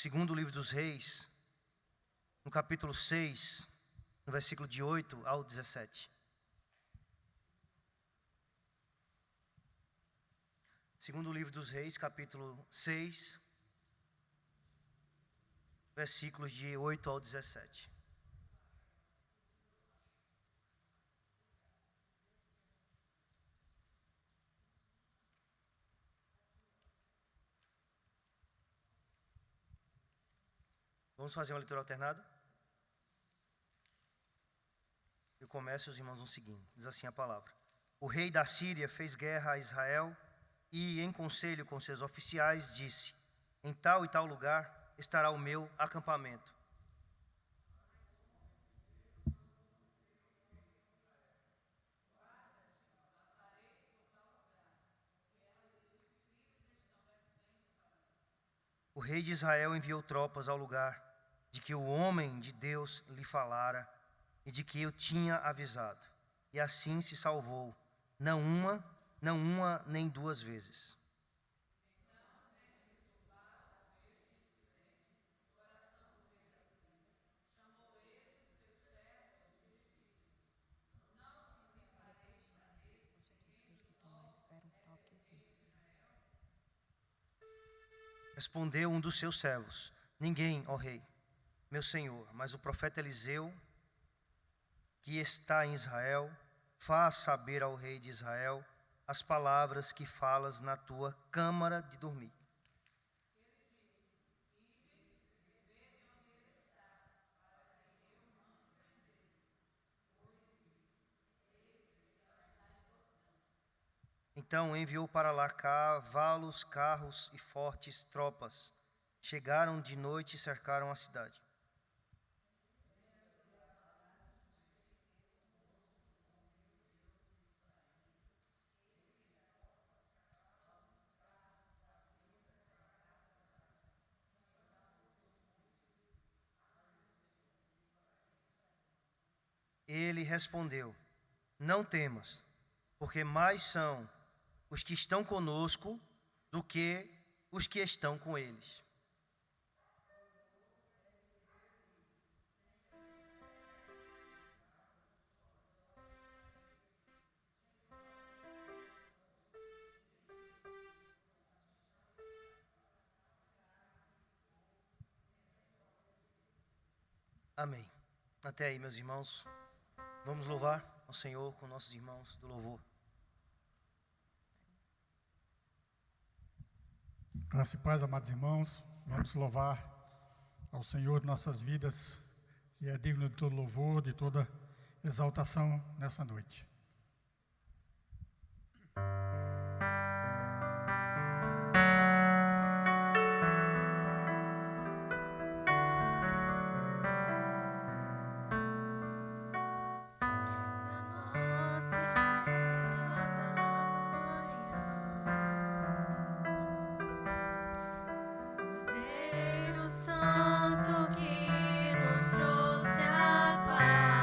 segundo livro dos Reis, no capítulo 6, no versículo de 8 ao 17. Segundo livro dos Reis, capítulo 6, versículos de 8 ao 17. Vamos fazer uma leitura alternada? Eu começo e os irmãos vão seguindo. Diz assim a palavra. O rei da Síria fez guerra a Israel e, em conselho com seus oficiais, disse: em tal e tal lugar estará o meu acampamento. O rei de Israel enviou tropas ao lugar de que o homem de Deus lhe falara e de que eu tinha avisado. E assim se salvou, não uma nem duas vezes. Respondeu um dos seus servos: ninguém, ó rei, meu senhor, mas o profeta Eliseu, que está em Israel, faz saber ao rei de Israel as palavras que falas na tua câmara de dormir. Então enviou para lá cavalos, carros e fortes tropas. Chegaram de noite e cercaram a cidade. Ele respondeu: não temas, porque mais são os que estão conosco do que os que estão com eles. Amém. Até aí, meus irmãos. Vamos louvar ao Senhor com nossos irmãos do louvor. Graça e paz, amados irmãos. Vamos louvar ao Senhor de nossas vidas, que é digno de todo louvor, de toda exaltação nessa noite. Trouxe a paz.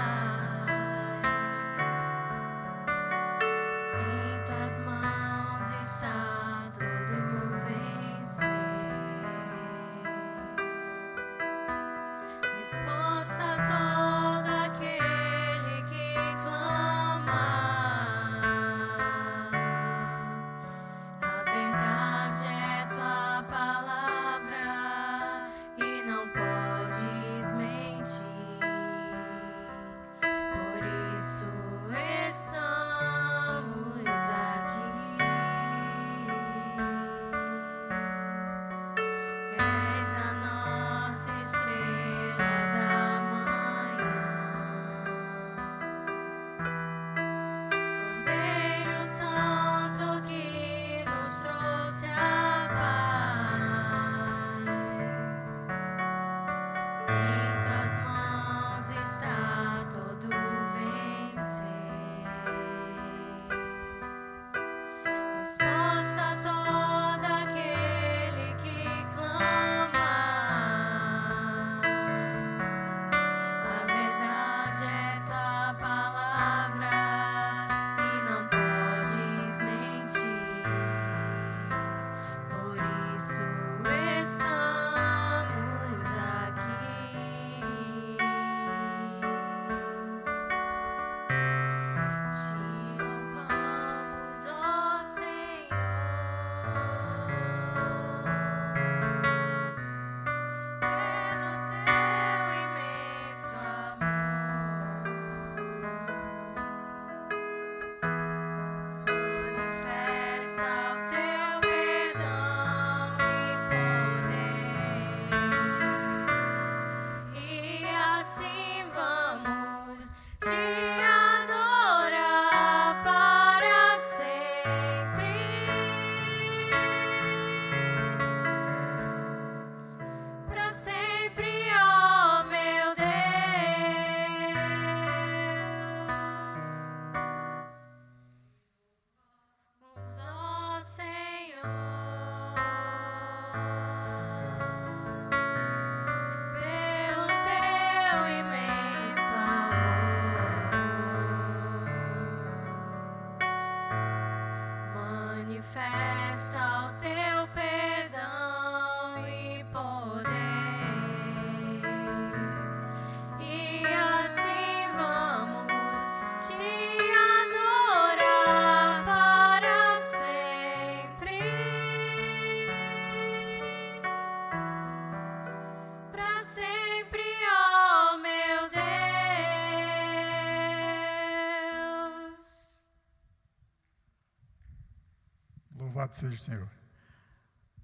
Louvado seja o Senhor.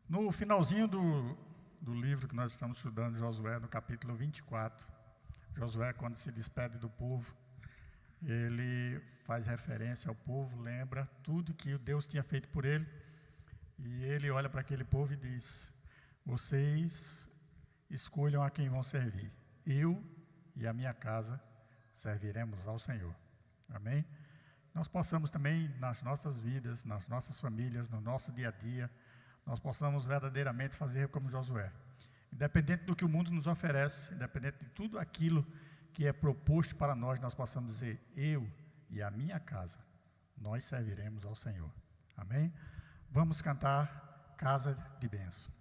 No finalzinho do livro que nós estamos estudando, Josué, no capítulo 24, Josué, quando se despede do povo, ele faz referência ao povo, lembra tudo que Deus tinha feito por ele, e ele olha para aquele povo e diz: vocês escolham a quem vão servir. Eu e a minha casa serviremos ao Senhor. Amém? Nós possamos também, nas nossas vidas, nas nossas famílias, no nosso dia a dia, nós possamos verdadeiramente fazer como Josué. Independente do que o mundo nos oferece, independente de tudo aquilo que é proposto para nós, nós possamos dizer: eu e a minha casa, nós serviremos ao Senhor. Amém? Vamos cantar Casa de Bênção.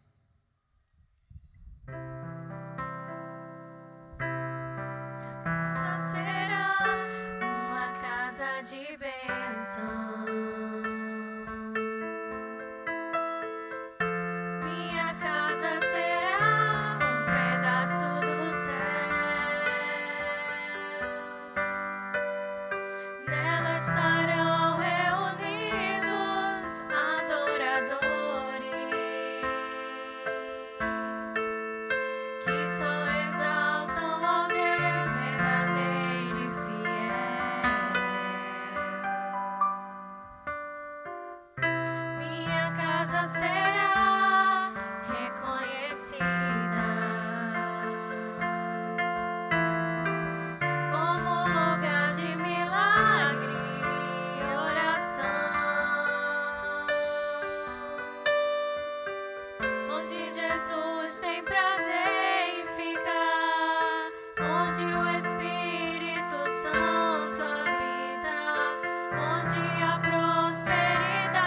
Casa será uma casa de bênção. Minha casa será um pedaço do céu. Nela estarão reunidos adoradores que só exaltam ao Deus verdadeiro e fiel. Minha casa será reconhecida como lugar de milagre e oração, onde Jesus tem prazer em ficar, onde o Espírito Santo habita, onde há prosperidade,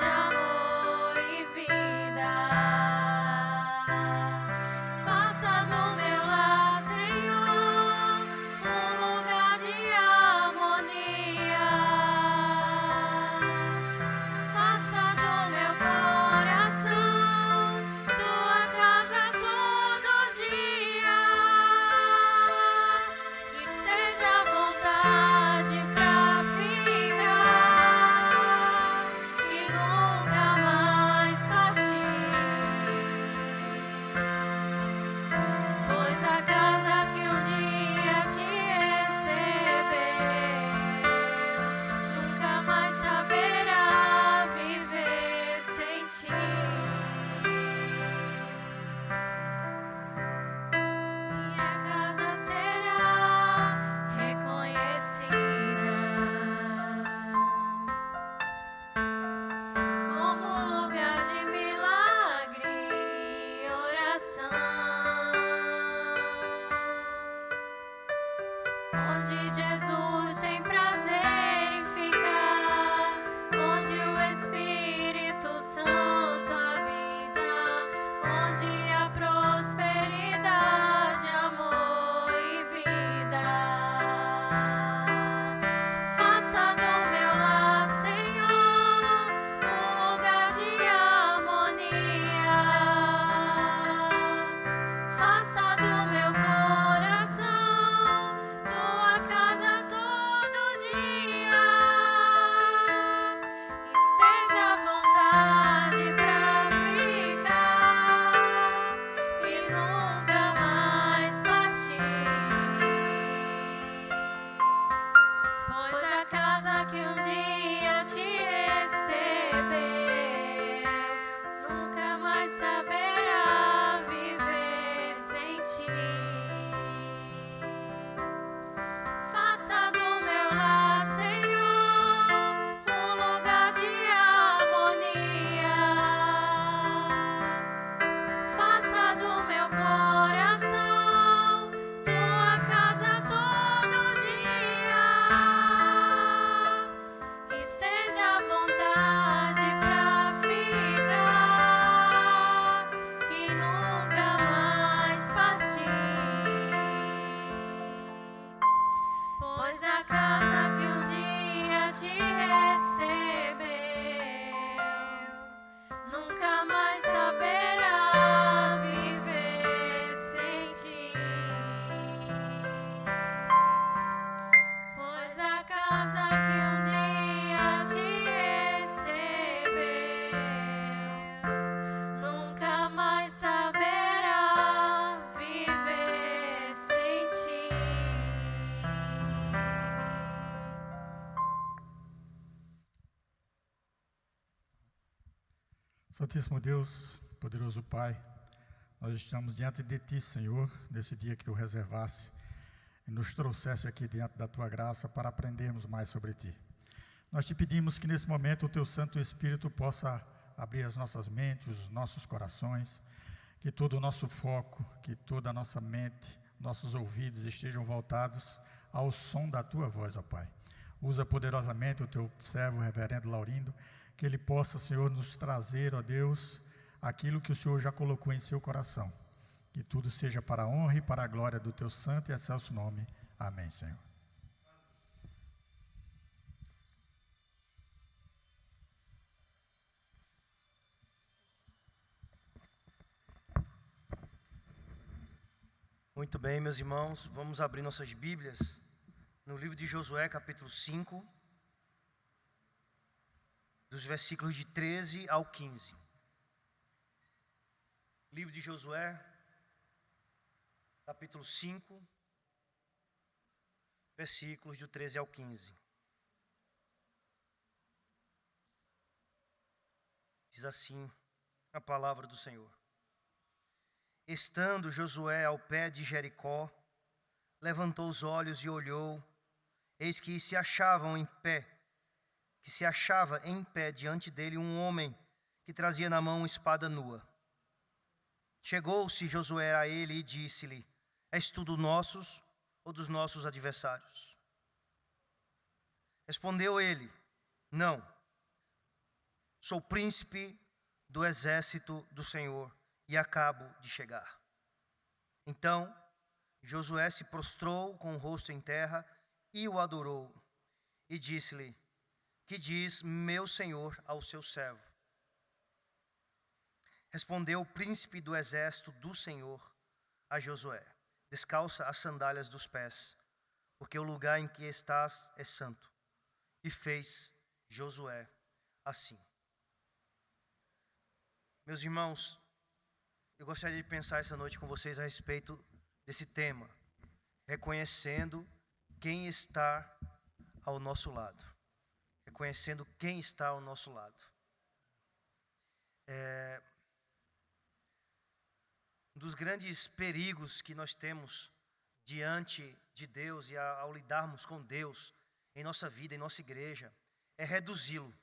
amor e vida. Faça do meu lar, Senhor, um lugar de harmonia. Faça do meu coração tua casa todo dia. Esteja à vontade pra ficar e nunca mais partir. Pois a casa que um dia te recebeu nunca mais saberá viver sem ti. Minha casa será reconhecida como lugar de milagre e oração, onde Jesus tem prazer em ficar, onde o Espírito Santo habita, onde há prosperidade, amor e vida. Faça do meu lar, Senhor, um lugar de harmonia. Faça do meu coração tua casa todo dia. Esteja à vontade pra ficar Santíssimo Deus, poderoso Pai, nós estamos diante de Ti, Senhor, nesse dia que Tu reservaste e nos trouxeste aqui diante da Tua graça para aprendermos mais sobre Ti. Nós Te pedimos que nesse momento o Teu Santo Espírito possa abrir as nossas mentes, os nossos corações, que todo o nosso foco, que toda a nossa mente, nossos ouvidos estejam voltados ao som da Tua voz, ó Pai. Usa poderosamente o Teu servo, reverendo Laurindo, que ele possa, Senhor, nos trazer, ó Deus, aquilo que o Senhor já colocou em seu coração. Que tudo seja para a honra e para a glória do Teu santo e excelso nome. Amém, Senhor. Muito bem, meus irmãos, vamos abrir nossas Bíblias no livro de Josué, capítulo 5, dos versículos de 13 ao 15. Livro de Josué, capítulo 5, versículos do 13 ao 15. Diz assim a palavra do Senhor. Estando Josué ao pé de Jericó, levantou os olhos e olhou, eis que se achava em pé diante dele um homem que trazia na mão uma espada nua. Chegou-se Josué a ele e disse-lhe: És tu dos nossos ou dos nossos adversários? Respondeu ele: Não, sou príncipe do exército do Senhor e acabo de chegar. Então Josué se prostrou com o rosto em terra e o adorou, e disse-lhe: Que diz meu senhor ao seu servo? Respondeu o príncipe do exército do Senhor a Josué: Descalça as sandálias dos pés, porque o lugar em que estás é santo. E fez Josué assim. Meus irmãos, eu gostaria de pensar essa noite com vocês a respeito desse tema, reconhecendo quem está ao nosso lado. Reconhecendo quem está ao nosso lado. Um dos grandes perigos que nós temos diante de Deus e ao lidarmos com Deus em nossa vida, em nossa igreja, é reduzi-lo.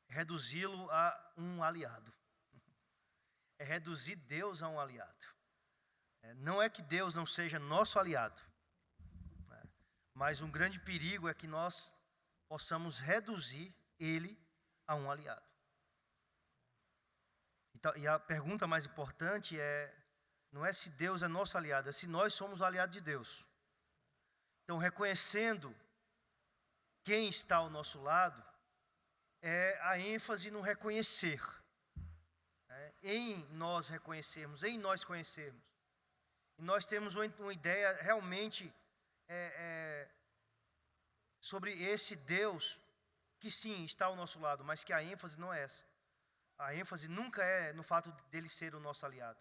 Reduzi-lo a um aliado. É reduzir Deus a um aliado. Não é que Deus não seja nosso aliado, mas um grande perigo é que nós possamos reduzir Ele a um aliado. E a pergunta mais importante não é se Deus é nosso aliado, é se nós somos o aliado de Deus. Então, reconhecendo quem está ao nosso lado, é a ênfase no reconhecer. Em nós reconhecermos, em nós conhecermos. E nós temos uma ideia realmente sobre esse Deus que sim, está ao nosso lado, mas que a ênfase não é essa. A ênfase nunca é no fato dele ser o nosso aliado.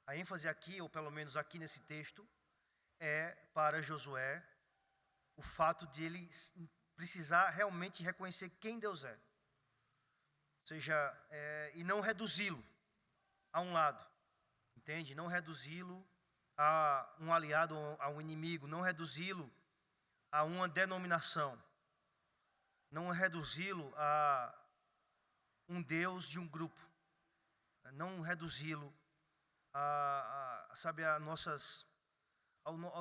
A ênfase aqui, ou pelo menos aqui nesse texto, é para Josué o fato de ele precisar realmente reconhecer quem Deus é. Ou seja, e não reduzi-lo a um lado, entende? Não reduzi-lo a um aliado, a um inimigo, não reduzi-lo a uma denominação, não reduzi-lo a um Deus de um grupo, não reduzi-lo ao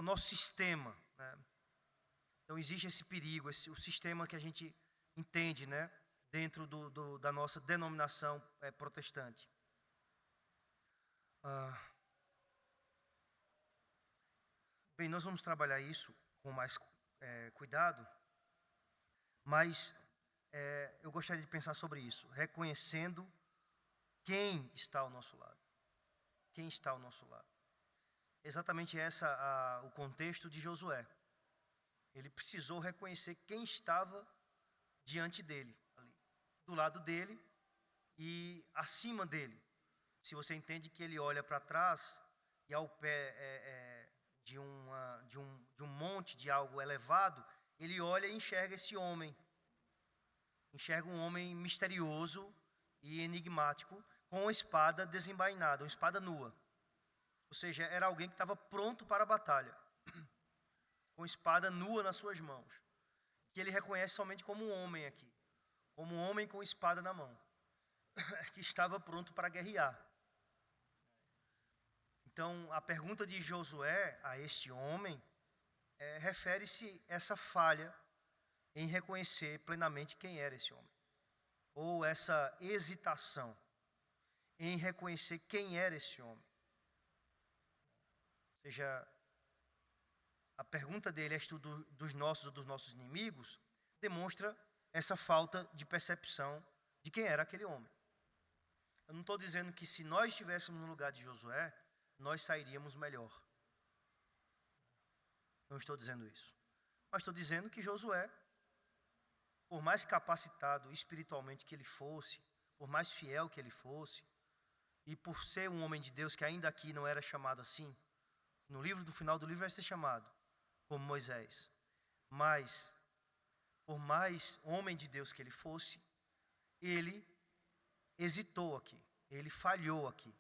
nosso sistema, né? Então existe esse perigo, o sistema que a gente entende, né, dentro da nossa denominação protestante. Bem, nós vamos trabalhar isso com mais cuidado, mas eu gostaria de pensar sobre isso, reconhecendo quem está ao nosso lado. Quem está ao nosso lado. Exatamente o contexto de Josué. Ele precisou reconhecer quem estava diante dele, ali, do lado dele e acima dele. Se você entende que ele olha para trás e ao pé de um monte, de algo elevado, ele olha e enxerga esse homem. Enxerga um homem misterioso e enigmático, com a espada desembainada, uma espada nua. Ou seja, era alguém que estava pronto para a batalha, com espada nua nas suas mãos, que ele reconhece somente como um homem aqui, como um homem com espada na mão, que estava pronto para guerrear. Então, a pergunta de Josué a este homem refere-se a essa falha em reconhecer plenamente quem era esse homem, ou essa hesitação em reconhecer quem era esse homem. Ou seja, a pergunta dele, és tu dos nossos ou dos nossos inimigos, demonstra essa falta de percepção de quem era aquele homem. Eu não estou dizendo que se nós estivéssemos no lugar de Josué, nós sairíamos melhor. Não estou dizendo isso. Mas estou dizendo que Josué, por mais capacitado espiritualmente que ele fosse, por mais fiel que ele fosse, e por ser um homem de Deus que ainda aqui não era chamado assim, no final do livro vai ser chamado como Moisés. Mas, por mais homem de Deus que ele fosse, ele hesitou aqui, ele falhou aqui.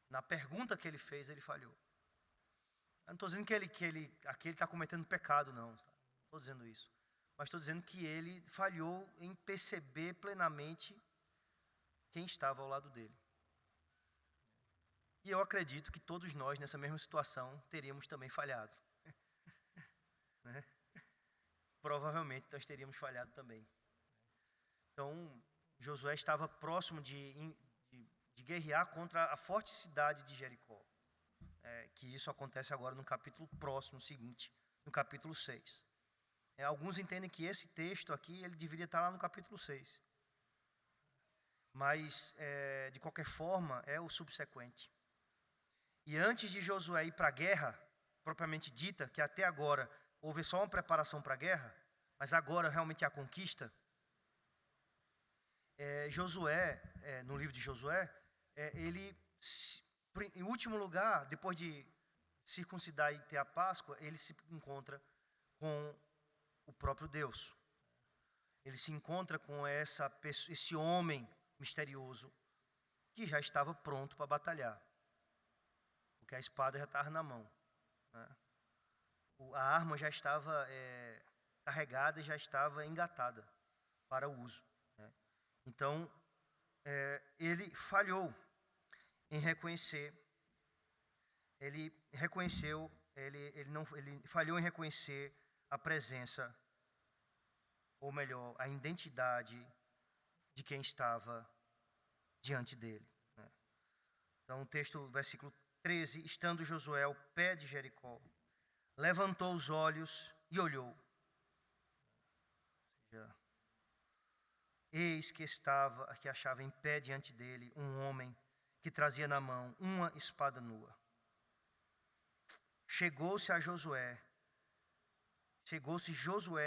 Na pergunta que ele fez, ele falhou. Eu não estou dizendo que ele está cometendo pecado, não. Não estou dizendo isso. Mas estou dizendo que ele falhou em perceber plenamente quem estava ao lado dele. E eu acredito que todos nós, nessa mesma situação, teríamos também falhado. Né? Provavelmente nós teríamos falhado também. Então, Josué estava próximo de guerrear contra a forte cidade de Jericó. Que isso acontece agora no capítulo próximo, seguinte, no capítulo 6. Alguns entendem que esse texto aqui, ele deveria estar lá no capítulo 6. Mas, de qualquer forma, é o subsequente. E antes de Josué ir para a guerra, propriamente dita, que até agora houve só uma preparação para a guerra, mas agora realmente é a conquista, Josué, no livro de Josué, ele, em último lugar, depois de circuncidar e ter a Páscoa, ele se encontra com o próprio Deus. Ele se encontra com esse homem misterioso que já estava pronto para batalhar, porque a espada já estava na mão, né? A arma já estava carregada e já estava engatada para o uso, né? Então, ele falhou em reconhecer, ele falhou em reconhecer a presença, ou melhor, a identidade de quem estava diante dele, né? Então, o texto, versículo 13, estando Josué ao pé de Jericó, levantou os olhos e olhou. Ou seja, eis que achava em pé diante dele um homem que trazia na mão uma espada nua. Chegou-se Josué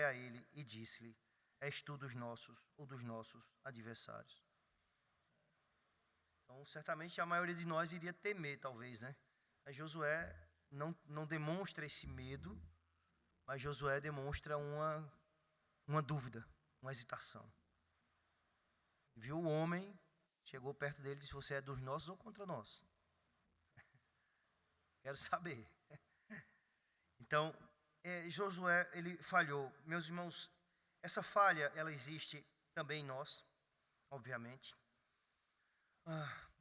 a ele e disse-lhe: és tu dos nossos ou dos nossos adversários? Então, certamente a maioria de nós iria temer, talvez, né? Mas Josué não demonstra esse medo, mas Josué demonstra uma dúvida, uma hesitação. Viu o homem, chegou perto dele e disse: você é dos nossos ou contra nós? Quero saber. Então, Josué, ele falhou. Meus irmãos, essa falha, ela existe também em nós, obviamente.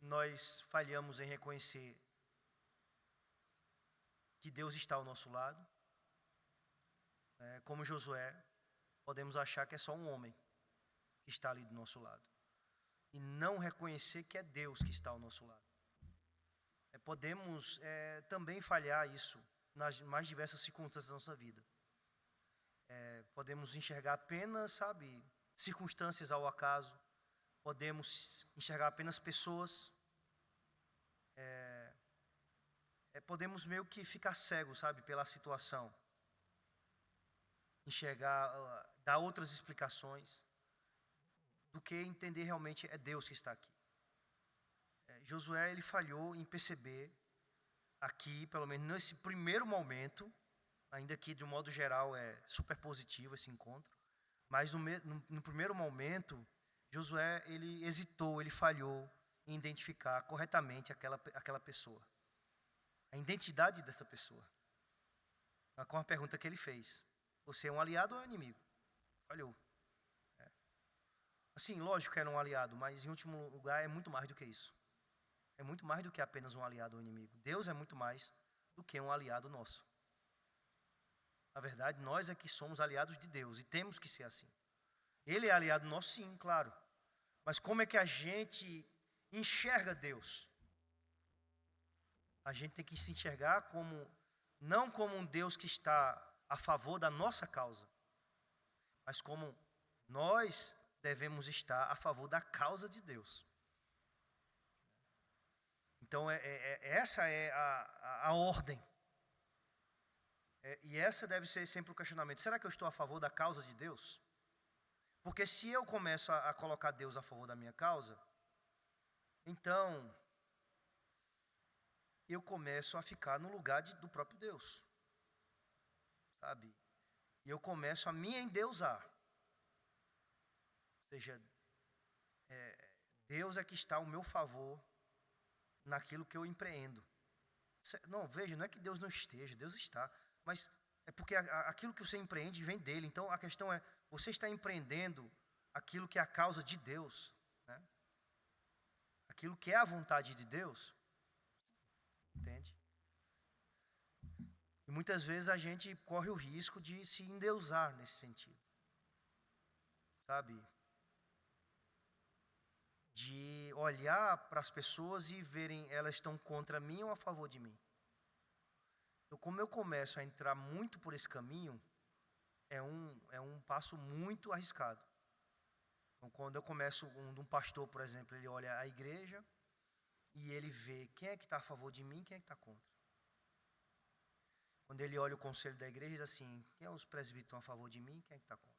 Nós falhamos em reconhecer que Deus está ao nosso lado. Como Josué, podemos achar que é só um homem que está ali do nosso lado, e não reconhecer que é Deus que está ao nosso lado. Podemos também falhar isso nas mais diversas circunstâncias da nossa vida. Podemos enxergar apenas, circunstâncias ao acaso. Podemos enxergar apenas pessoas. Podemos meio que ficar cegos, pela situação. Enxergar, dar outras explicações, do que entender realmente é Deus que está aqui. Josué, ele falhou em perceber aqui, pelo menos nesse primeiro momento, ainda que de um modo geral é super positivo esse encontro, mas no primeiro momento, Josué, ele hesitou, ele falhou em identificar corretamente aquela pessoa. A identidade dessa pessoa. Com a pergunta que ele fez. Você é um aliado ou é um inimigo? Falhou. Assim, lógico que era um aliado, mas em último lugar é muito mais do que isso. É muito mais do que apenas um aliado ou inimigo. Deus é muito mais do que um aliado nosso. Na verdade, nós é que somos aliados de Deus e temos que ser assim. Ele é aliado nosso, sim, claro. Mas como é que a gente enxerga Deus? A gente tem que se enxergar não como um Deus que está a favor da nossa causa, mas como nós devemos estar a favor da causa de Deus. Então, essa é a ordem. E essa deve ser sempre o questionamento. Será que eu estou a favor da causa de Deus? Porque se eu começo a colocar Deus a favor da minha causa, então eu começo a ficar no lugar do próprio Deus. Sabe? E eu começo a me endeusar. Ou seja, Deus é que está ao meu favor naquilo que eu empreendo. Não, veja, não é que Deus não esteja, Deus está. Mas é porque aquilo que você empreende vem dele. Então a questão é, você está empreendendo aquilo que é a causa de Deus, né? Aquilo que é a vontade de Deus. Entende? E muitas vezes a gente corre o risco de se endeusar nesse sentido. Sabe? De olhar para as pessoas e verem elas estão contra mim ou a favor de mim. Então, como eu começo a entrar muito por esse caminho, é um passo muito arriscado. Então, quando eu começo, um pastor, por exemplo, ele olha a igreja e ele vê quem é que está a favor de mim e quem é que está contra. Quando ele olha o conselho da igreja, diz assim, quem é os presbíteros que estão a favor de mim e quem é que está contra.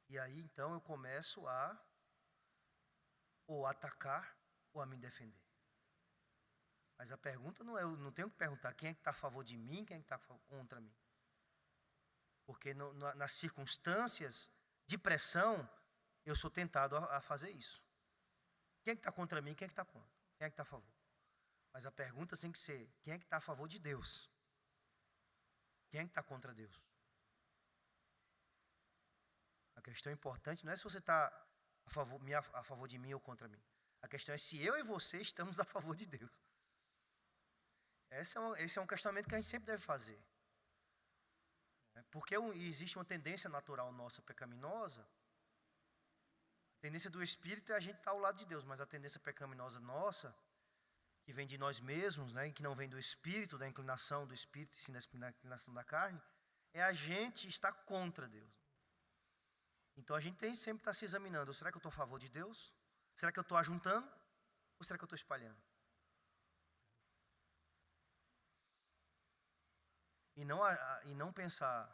E aí, então, eu começo a ou atacar ou a me defender. Mas a pergunta não é, eu não tenho que perguntar quem é que está a favor de mim, quem é que está contra mim. Porque nas circunstâncias de pressão, eu sou tentado a fazer isso. Quem é que está contra mim, quem é que está contra? Quem é que está a favor? Mas a pergunta tem que ser, quem é que está a favor de Deus? Quem é que está contra Deus? A questão importante não é se você está a favor de mim ou contra mim. A questão é se eu e você estamos a favor de Deus. Esse é um questionamento que a gente sempre deve fazer. Porque existe uma tendência natural nossa pecaminosa. A tendência do Espírito é a gente estar ao lado de Deus, mas a tendência pecaminosa nossa, que vem de nós mesmos, né, que não vem do Espírito, da inclinação do Espírito, e sim da inclinação da carne, é a gente estar contra Deus. Então a gente tem sempre que estar se examinando. Será que eu estou a favor de Deus? Será que eu estou ajuntando? Ou será que eu estou espalhando? E não pensar,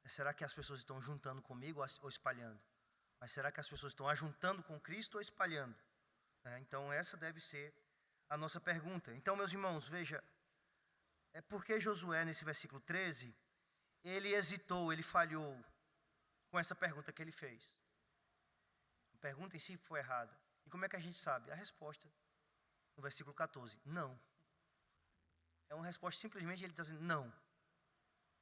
será que as pessoas estão juntando comigo ou espalhando? Mas será que as pessoas estão ajuntando com Cristo ou espalhando? Então essa deve ser a nossa pergunta. Então, meus irmãos, veja, por que Josué, nesse versículo 13, ele hesitou, ele falhou com essa pergunta que ele fez. A pergunta em si foi errada. E como é que a gente sabe? A resposta, no versículo 14, não. É uma resposta simplesmente ele está dizendo não.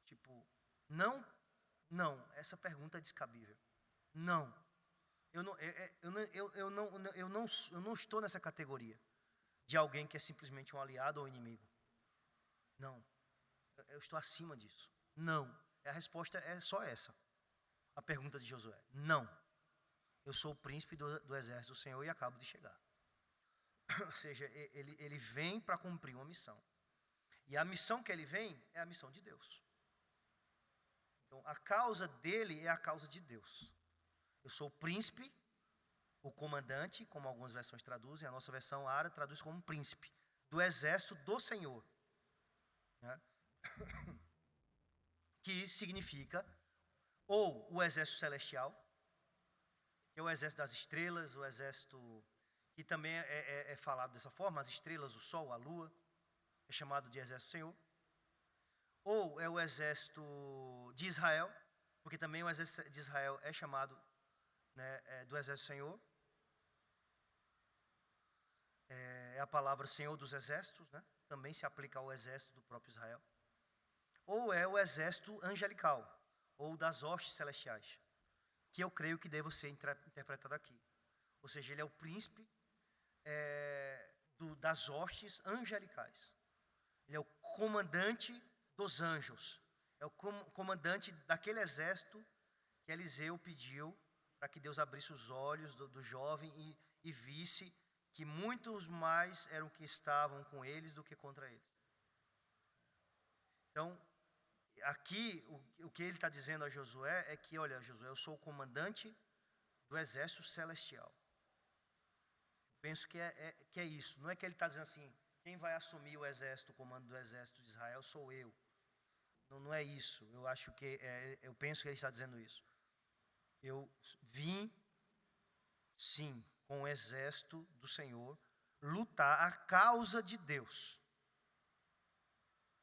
Tipo, não, essa pergunta é descabível. Não. Eu não estou nessa categoria de alguém que é simplesmente um aliado ou inimigo. Não. Eu estou acima disso. Não. A resposta é só essa. A pergunta de Josué. Não. Eu sou o príncipe do exército do Senhor e acabo de chegar. Ou seja, ele vem para cumprir uma missão. E a missão que ele vem é a missão de Deus. Então, a causa dele é a causa de Deus. Eu sou o príncipe, o comandante, como algumas versões traduzem, a nossa versão árabe traduz como príncipe, do exército do Senhor. Né? Que significa ou o exército celestial, que é o exército das estrelas, o exército que também é falado dessa forma, as estrelas, o sol, a lua, é chamado de exército do Senhor. Ou é o exército de Israel, porque também o exército de Israel é chamado né, do exército do Senhor. É a palavra Senhor dos exércitos, né? Também se aplica ao exército do próprio Israel. Ou é o exército angelical, ou das hostes celestiais, que eu creio que deve ser interpretado aqui. Ou seja, ele é o príncipe das hostes angelicais. Ele é o comandante dos anjos. É o comandante daquele exército que Eliseu pediu para que Deus abrisse os olhos do jovem e visse que muitos mais eram que estavam com eles do que contra eles. Então, aqui, o que ele está dizendo a Josué é que, olha, Josué, eu sou o comandante do exército celestial. Eu penso que é isso. Não é que ele está dizendo assim, quem vai assumir o comando do exército de Israel sou eu. Não é isso. Eu penso que ele está dizendo isso. Eu vim, sim, com o exército do Senhor, lutar a causa de Deus,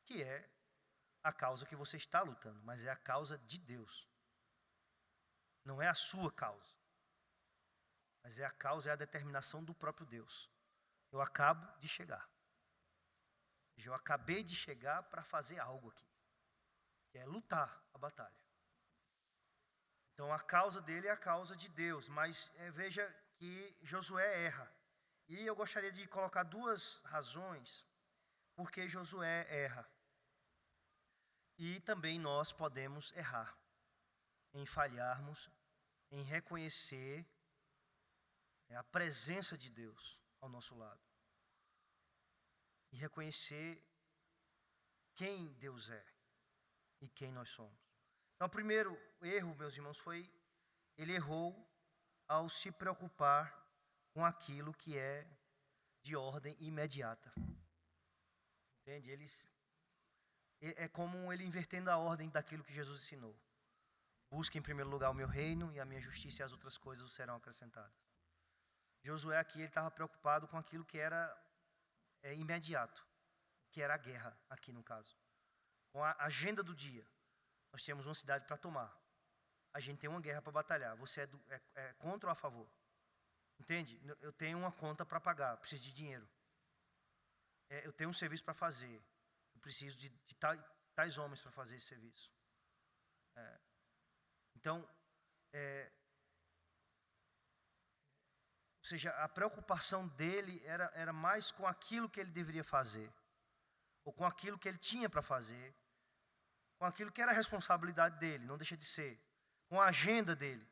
que é a causa que você está lutando, mas é a causa de Deus. Não é a sua causa, mas é a determinação do próprio Deus. Eu acabo de chegar. Eu acabei de chegar para fazer algo aqui, que é lutar a batalha. Então a causa dele é a causa de Deus, mas veja que Josué erra. E eu gostaria de colocar duas razões porque Josué erra. E também nós podemos errar em falharmos, em reconhecer a presença de Deus ao nosso lado. E reconhecer quem Deus é e quem nós somos. Então, o primeiro erro, meus irmãos, ele errou ao se preocupar com aquilo que é de ordem imediata. Entende? É como ele invertendo a ordem daquilo que Jesus ensinou. Busque em primeiro lugar o meu reino e a minha justiça e as outras coisas serão acrescentadas. Josué aqui ele estava preocupado com aquilo que era imediato, que era a guerra aqui no caso. Com a agenda do dia. Nós temos uma cidade para tomar. A gente tem uma guerra para batalhar. Você é contra ou a favor? Entende? Eu tenho uma conta para pagar, preciso de dinheiro. Eu tenho um serviço para fazer. Eu preciso de tais homens para fazer esse serviço. Então, ou seja, a preocupação dele era mais com aquilo que ele deveria fazer, ou com aquilo que ele tinha para fazer, com aquilo que era a responsabilidade dele, não deixa de ser, com a agenda dele,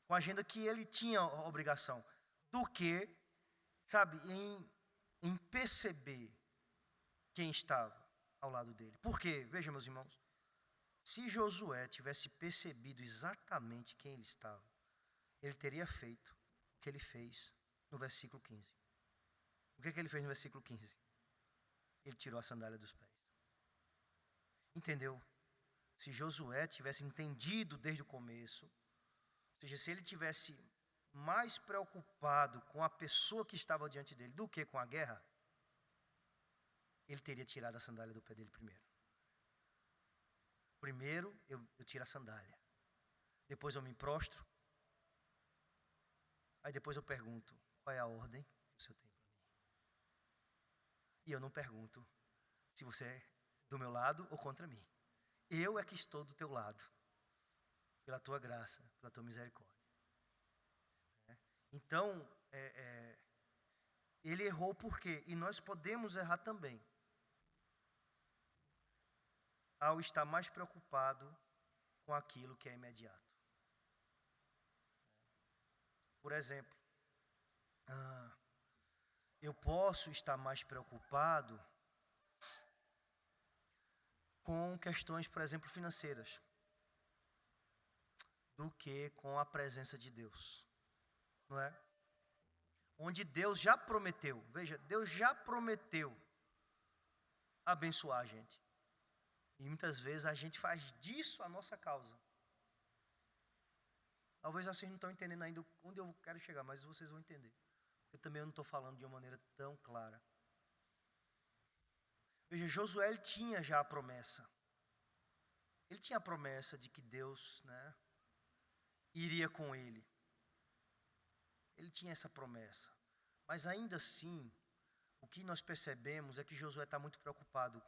com a agenda que ele tinha a obrigação, do que, sabe, em perceber quem estava ao lado dele. Por quê? Veja, meus irmãos, se Josué tivesse percebido exatamente quem ele estava, ele teria feito o que ele fez no versículo 15. O que ele fez no versículo 15? Ele tirou a sandália dos pés. Entendeu? Se Josué tivesse entendido desde o começo, ou seja, se ele tivesse mais preocupado com a pessoa que estava diante dele do que com a guerra, ele teria tirado a sandália do pé dele primeiro. Primeiro eu tiro a sandália, depois eu me prostro, aí depois eu pergunto, qual é a ordem que o Senhor tem para mim? E eu não pergunto se você é do meu lado ou contra mim. Eu é que estou do teu lado, pela tua graça, pela tua misericórdia. Então, ele errou por quê? E nós podemos errar também, ao estar mais preocupado com aquilo que é imediato. Por exemplo, eu posso estar mais preocupado com questões, por exemplo, financeiras, do que com a presença de Deus, não é? Onde Deus já prometeu, veja, Deus já prometeu abençoar a gente. E muitas vezes a gente faz disso a nossa causa. Talvez vocês não estão entendendo ainda onde eu quero chegar, mas vocês vão entender. Eu também não estou falando de uma maneira tão clara. Veja, Josué ele tinha já a promessa. Ele tinha a promessa de que Deus, iria com ele. ele tinha essa promessa. Mas ainda assim, o que nós percebemos é que Josué está muito preocupado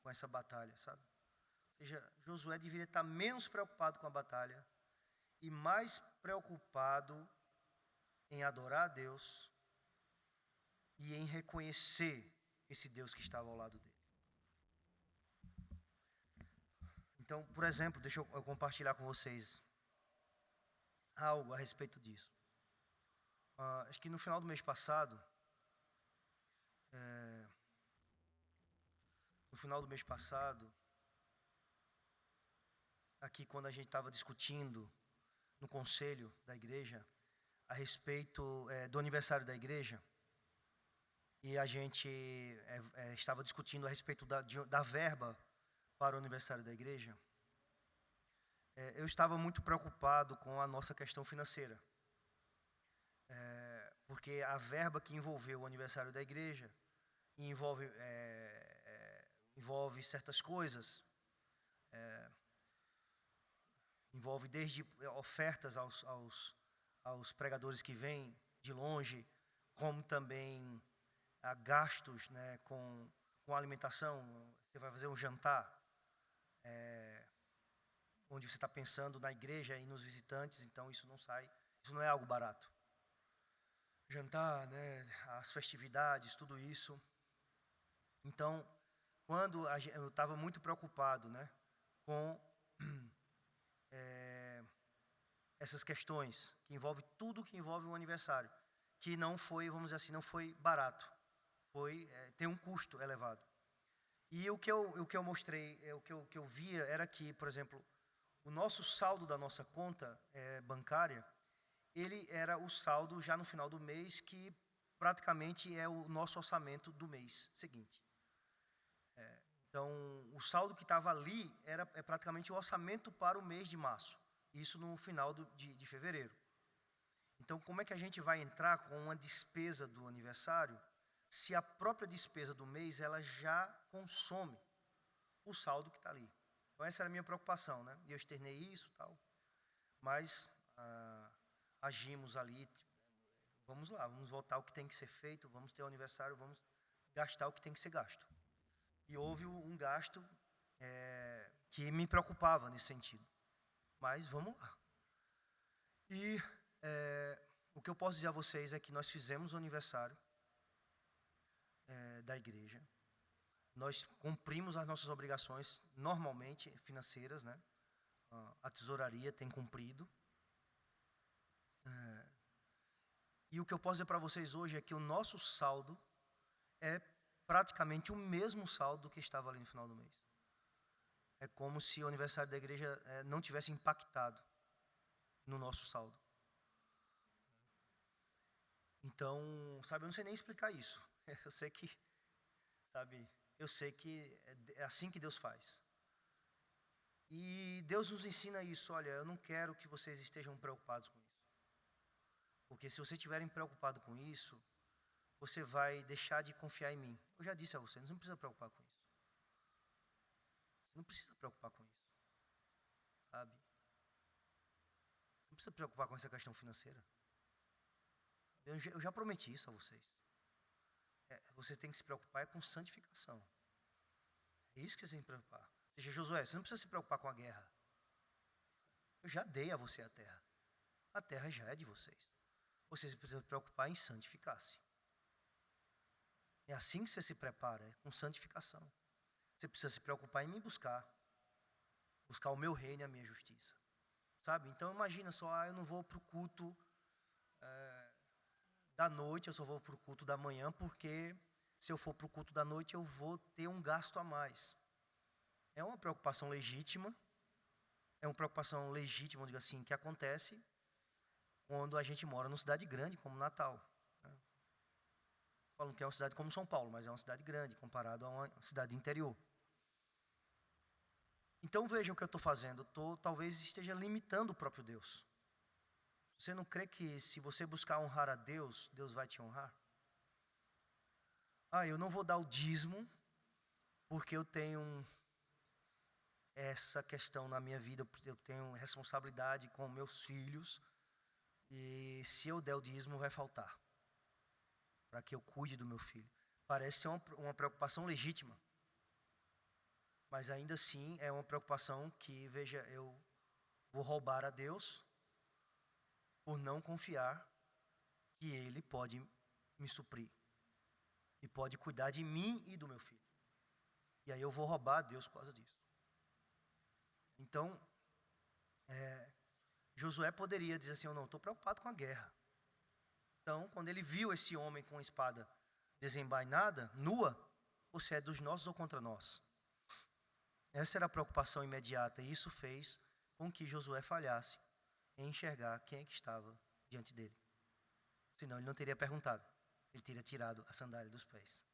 com essa batalha, sabe? Ou seja, Josué deveria estar menos preocupado com a batalha e mais preocupado em adorar a Deus e em reconhecer esse Deus que estava ao lado dele. Então, por exemplo, deixa eu compartilhar com vocês algo a respeito disso. Acho que no final do mês passado, aqui quando a gente estava discutindo no conselho da igreja a respeito do aniversário da igreja, e a gente estava discutindo a respeito da verba para o aniversário da igreja, eu estava muito preocupado com a nossa questão financeira, porque a verba que envolveu o aniversário da igreja envolve certas coisas, envolve desde ofertas aos pregadores que vêm de longe, como também gastos, né, com alimentação. Você vai fazer um jantar, onde você está pensando na igreja e nos visitantes, então isso não é algo barato. Jantar, né, as festividades, tudo isso. Então, quando eu estava muito preocupado, né, com essas questões que envolve tudo que envolve o aniversário, que não foi, vamos dizer assim, não foi barato, tem um custo elevado. E o que eu mostrei, o que eu via era que, por exemplo, o nosso saldo da nossa conta bancária, ele era o saldo já no final do mês, que praticamente é o nosso orçamento do mês seguinte. Então, o saldo que estava ali é praticamente o orçamento para o mês de março. Isso no final de fevereiro. Então, como é que a gente vai entrar com uma despesa do aniversário, se a própria despesa do mês ela já consome o saldo que está ali? Então, essa era a minha preocupação, né? E eu externei isso e tal. Mas agimos ali, vamos lá, vamos voltar ao que tem que ser feito, vamos ter o aniversário, vamos gastar o que tem que ser gasto. E houve um gasto que me preocupava nesse sentido. Mas vamos lá. E o que eu posso dizer a vocês é que nós fizemos o aniversário da igreja. Nós cumprimos as nossas obrigações normalmente financeiras, né? A tesouraria tem cumprido. E o que eu posso dizer para vocês hoje é que o nosso saldo é praticamente o mesmo saldo que estava ali no final do mês. É como se o aniversário da igreja não tivesse impactado no nosso saldo. Então, sabe, eu não sei nem explicar isso. Eu sei que é assim que Deus faz. E Deus nos ensina isso. Olha, eu não quero que vocês estejam preocupados com isso. Porque se vocês estiverem preocupados com isso, você vai deixar de confiar em mim. Eu já disse a vocês, não precisa preocupar com isso. Você não precisa preocupar com isso. Sabe? Você não precisa preocupar com essa questão financeira. Eu já prometi isso a vocês. Você tem que se preocupar com santificação. É isso que você tem que se preocupar. Ou seja, Josué, você não precisa se preocupar com a guerra. Eu já dei a você a terra. A terra já é de vocês. Você precisa se preocupar em santificar-se. É assim que você se prepara, com santificação. Você precisa se preocupar em me buscar. Buscar o meu reino e a minha justiça. Sabe? Então imagina só, eu não vou para o culto da noite, eu só vou para o culto da manhã, porque se eu for para o culto da noite, eu vou ter um gasto a mais. É uma preocupação legítima, digo assim, que acontece quando a gente mora numa cidade grande, como Natal. Falam que é uma cidade como São Paulo, mas é uma cidade grande, comparado a uma cidade interior. Então veja o que eu estou fazendo, talvez esteja limitando o próprio Deus. Você não crê que se você buscar honrar a Deus, Deus vai te honrar? Eu não vou dar o dízimo, porque eu tenho essa questão na minha vida, eu tenho responsabilidade com meus filhos, E se eu der o dízimo, vai faltar, para que eu cuide do meu filho. Parece ser uma preocupação legítima, mas ainda assim é uma preocupação que, veja, eu vou roubar a Deus por não confiar que Ele pode me suprir e pode cuidar de mim e do meu filho. E aí eu vou roubar a Deus por causa disso. Então, Josué poderia dizer assim: eu não estou preocupado com a guerra. Então, quando ele viu esse homem com a espada desembainada, nua, você é dos nossos ou contra nós? Essa era a preocupação imediata, e isso fez com que Josué falhasse em enxergar quem é que estava diante dele. Senão ele não teria perguntado, ele teria tirado a sandália dos pés.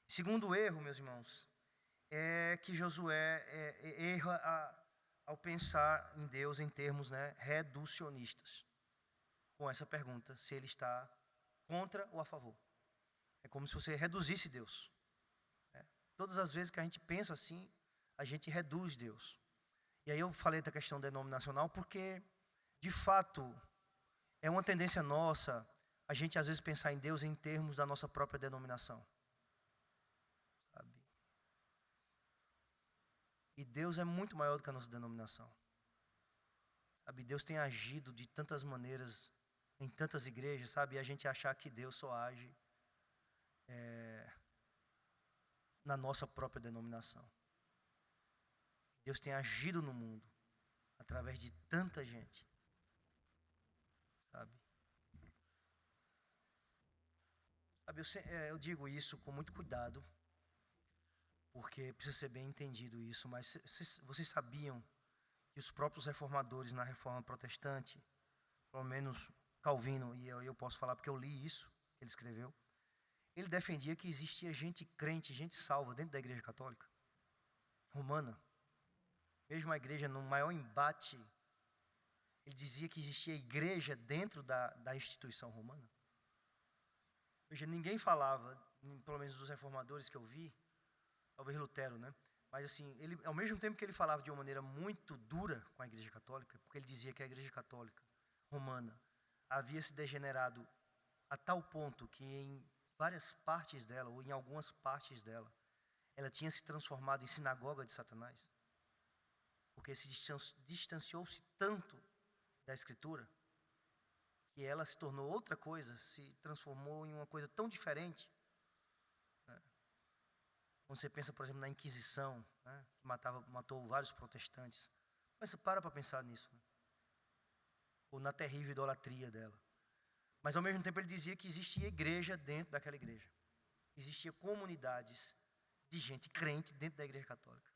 Segundo erro, meus irmãos, é que Josué erra ao pensar em Deus em termos, reducionistas, com essa pergunta, se ele está contra ou a favor. É como se você reduzisse Deus. Todas as vezes que a gente pensa assim, a gente reduz Deus. E aí eu falei da questão denominacional porque, de fato, é uma tendência nossa a gente às vezes pensar em Deus em termos da nossa própria denominação. Sabe? E Deus é muito maior do que a nossa denominação. Sabe? Deus tem agido de tantas maneiras em tantas igrejas, sabe? E a gente achar que Deus só age na nossa própria denominação. Deus tem agido no mundo através de tanta gente, sabe? Eu digo isso com muito cuidado, porque precisa ser bem entendido isso, mas vocês sabiam que os próprios reformadores na Reforma Protestante, pelo menos Calvino, e eu posso falar porque eu li isso, que ele escreveu, ele defendia que existia gente crente, gente salva dentro da Igreja Católica Romana. Mesmo a igreja no maior embate, ele dizia que existia igreja dentro da instituição romana. Veja, ninguém falava, pelo menos dos reformadores que eu vi, talvez Lutero, mas assim, ele, ao mesmo tempo que ele falava de uma maneira muito dura com a Igreja Católica, porque ele dizia que a Igreja Católica Romana havia se degenerado a tal ponto que em várias partes dela, ou em algumas partes dela, ela tinha se transformado em sinagoga de Satanás, porque se distanciou-se tanto da Escritura, que ela se tornou outra coisa, se transformou em uma coisa tão diferente. Quando você pensa, por exemplo, na Inquisição, que matou vários protestantes, mas você para pensar nisso. Ou na terrível idolatria dela. Mas ao mesmo tempo ele dizia que existia igreja dentro daquela igreja. Existia comunidades de gente crente dentro da Igreja Católica.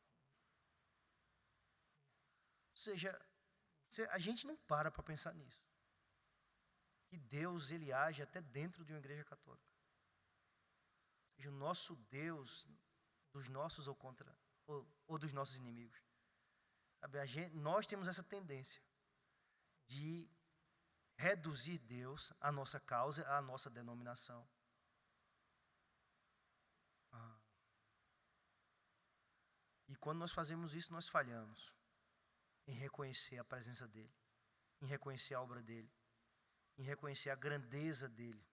Ou seja, a gente não para pensar nisso. Que Deus, ele age até dentro de uma igreja católica. Ou seja, o nosso Deus, dos nossos ou dos nossos inimigos. Sabe, nós temos essa tendência de reduzir Deus à nossa causa, à nossa denominação. E quando nós fazemos isso, nós falhamos em reconhecer a presença dEle, em reconhecer a obra dEle, em reconhecer a grandeza dEle.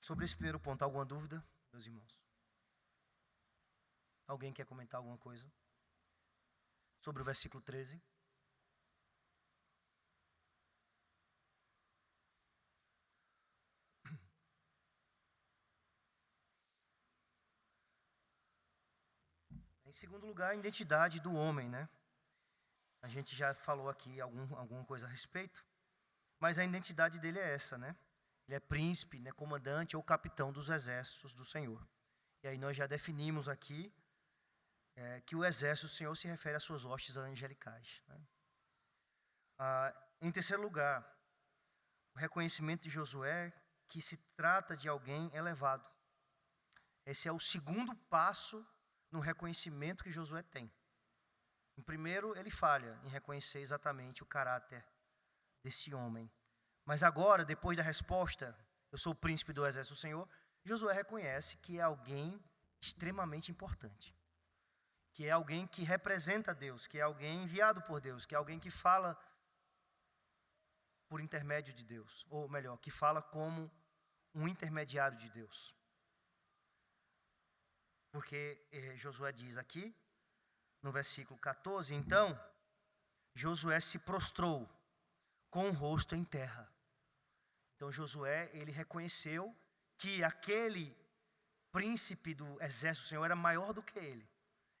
Sobre esse primeiro ponto, alguma dúvida, meus irmãos? Alguém quer comentar alguma coisa? Sobre o versículo 13? Em segundo lugar, a identidade do homem, A gente já falou aqui alguma coisa a respeito, mas a identidade dele é essa, Ele é príncipe, comandante ou capitão dos exércitos do Senhor. E aí nós já definimos aqui que o exército do Senhor se refere às suas hostes angelicais. Em terceiro lugar, o reconhecimento de Josué que se trata de alguém elevado. Esse é o segundo passo no reconhecimento que Josué tem. Em primeiro, ele falha em reconhecer exatamente o caráter desse homem. Mas agora, depois da resposta, eu sou o príncipe do exército do Senhor, Josué reconhece que é alguém extremamente importante. Que é alguém que representa Deus, que é alguém enviado por Deus, que é alguém que fala por intermédio de Deus, ou melhor, que fala como um intermediário de Deus. Porque Josué diz aqui, no versículo 14, então Josué se prostrou com o rosto em terra. Então Josué, ele reconheceu que aquele príncipe do exército do Senhor era maior do que ele,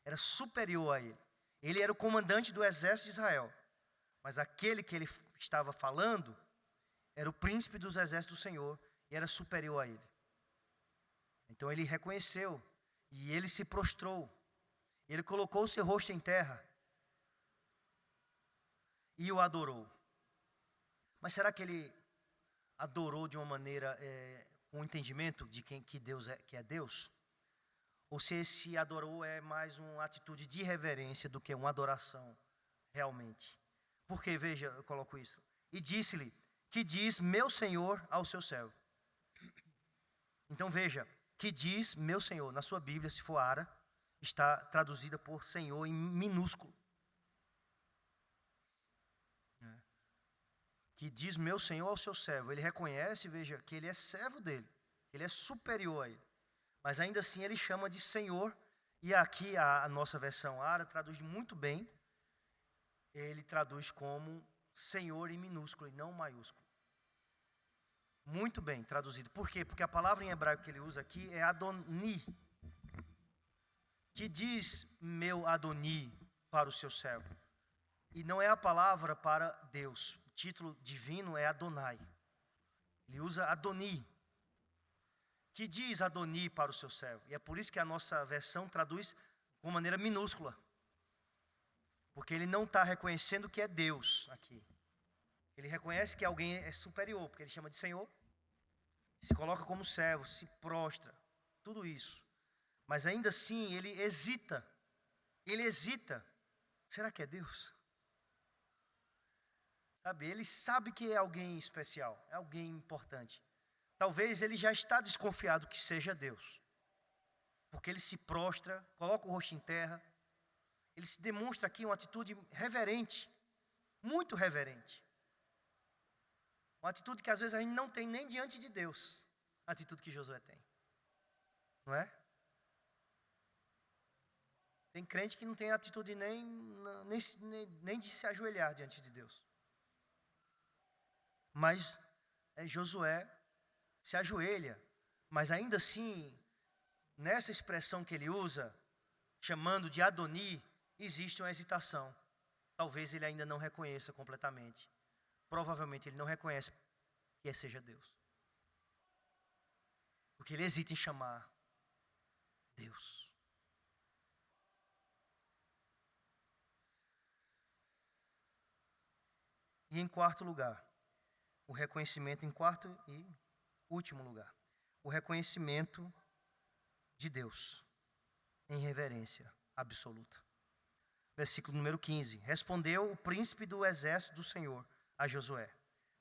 era superior a ele. Ele era o comandante do exército de Israel, mas aquele que ele estava falando era o príncipe dos exércitos do Senhor e era superior a ele. Então ele reconheceu e ele se prostrou. Ele colocou o seu rosto em terra e o adorou. Mas será que ele adorou de uma maneira com entendimento de que Deus que é Deus? Ou se esse adorou é mais uma atitude de reverência do que uma adoração realmente? Porque, veja, eu coloco isso. E disse-lhe, que diz meu Senhor ao seu servo. Então veja, que diz meu Senhor. Na sua Bíblia, se for Ara, está traduzida por Senhor em minúsculo. Que diz meu Senhor ao seu servo. Ele reconhece, veja, que ele é servo dele. Ele é superior a ele. Mas ainda assim ele chama de Senhor. E aqui a nossa versão Ara traduz muito bem. Ele traduz como Senhor em minúsculo e não maiúsculo. Muito bem traduzido. Por quê? Porque a palavra em hebraico que ele usa aqui é Adoni. Que diz meu Adoni para o seu servo. E não é a palavra para Deus. O título divino é Adonai. Ele usa Adoni. Que diz Adoni para o seu servo. E é por isso que a nossa versão traduz de maneira minúscula. Porque ele não está reconhecendo que é Deus aqui. Ele reconhece que alguém é superior, porque ele chama de Senhor. Se coloca como servo, se prostra. Tudo isso. Mas ainda assim ele hesita. Ele hesita. Será que é Deus? Sabe, ele sabe que é alguém especial, é alguém importante. Talvez ele já está desconfiado que seja Deus. Porque ele se prostra, coloca o rosto em terra. Ele se demonstra aqui uma atitude reverente, muito reverente. Uma atitude que às vezes a gente não tem nem diante de Deus. A atitude que Josué tem. Não é? Tem crente que não tem atitude nem de se ajoelhar diante de Deus. Mas Josué se ajoelha. Mas ainda assim, nessa expressão que ele usa, chamando de Adoni, existe uma hesitação. Talvez ele ainda não reconheça completamente. Provavelmente ele não reconhece que seja Deus. Porque ele hesita em chamar Deus. E em quarto lugar, o reconhecimento, em quarto e último lugar, o reconhecimento de Deus em reverência absoluta. Versículo número 15. Respondeu o príncipe do exército do Senhor a Josué: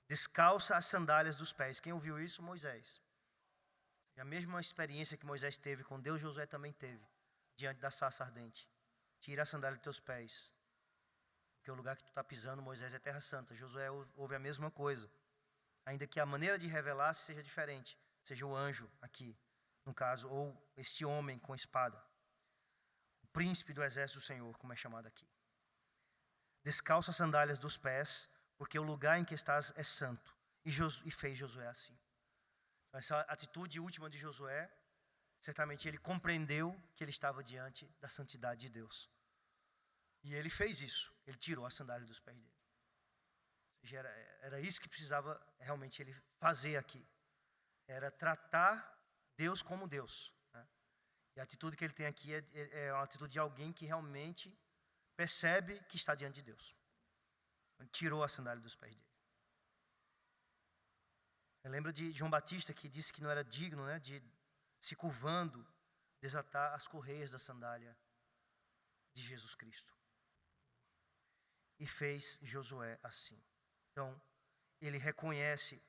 descalça as sandálias dos pés. Quem ouviu isso? Moisés. E a mesma experiência que Moisés teve com Deus, Josué também teve, diante da sarça ardente. Tira a sandália dos teus pés. Porque o lugar que tu está pisando, Moisés, é terra santa. Josué ouve a mesma coisa. Ainda que a maneira de revelar seja diferente. Seja o anjo aqui, no caso, ou este homem com espada. O príncipe do exército do Senhor, como é chamado aqui. Descalça as sandálias dos pés, porque o lugar em que estás é santo. E fez Josué assim. Essa atitude última de Josué, certamente ele compreendeu que ele estava diante da santidade de Deus. E ele fez isso. Ele tirou a sandália dos pés dele. Ou seja, era isso que precisava realmente ele fazer aqui. Era tratar Deus como Deus. Né? E a atitude que ele tem aqui é uma atitude de alguém que realmente percebe que está diante de Deus. Ele tirou a sandália dos pés dele. Eu lembro de João Batista, que disse que não era digno, né, de se curvando, desatar as correias da sandália de Jesus Cristo. E fez Josué assim. Então, ele reconhece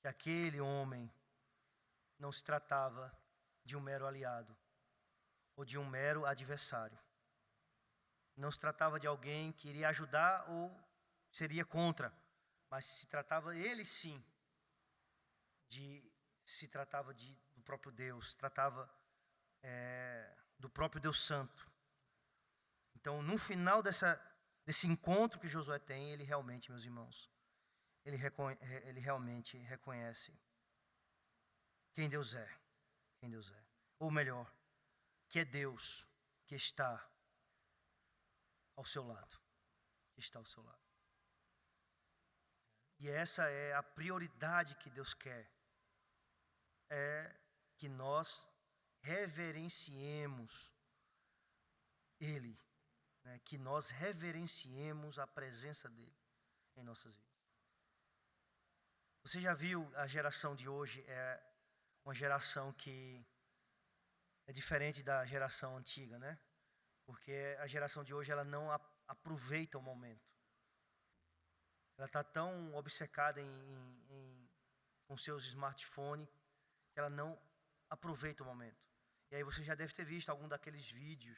que aquele homem não se tratava de um mero aliado ou de um mero adversário. Não se tratava de alguém que iria ajudar ou seria contra, mas se tratava ele sim do próprio Deus, tratava do próprio Deus Santo. Então, no final desse encontro que Josué tem, ele realmente, meus irmãos, ele realmente reconhece quem Deus é, ou melhor, que é Deus que está ao seu lado, E essa é a prioridade que Deus quer, é que nós reverenciemos Ele, né? Que nós reverenciemos a presença dEle em nossas vidas. Você já viu, a geração de hoje é uma geração que é diferente da geração antiga, né? Porque a geração de hoje, ela não aproveita o momento. Ela está tão obcecada com seus smartphones, que ela não aproveita o momento. E aí você já deve ter visto algum daqueles vídeos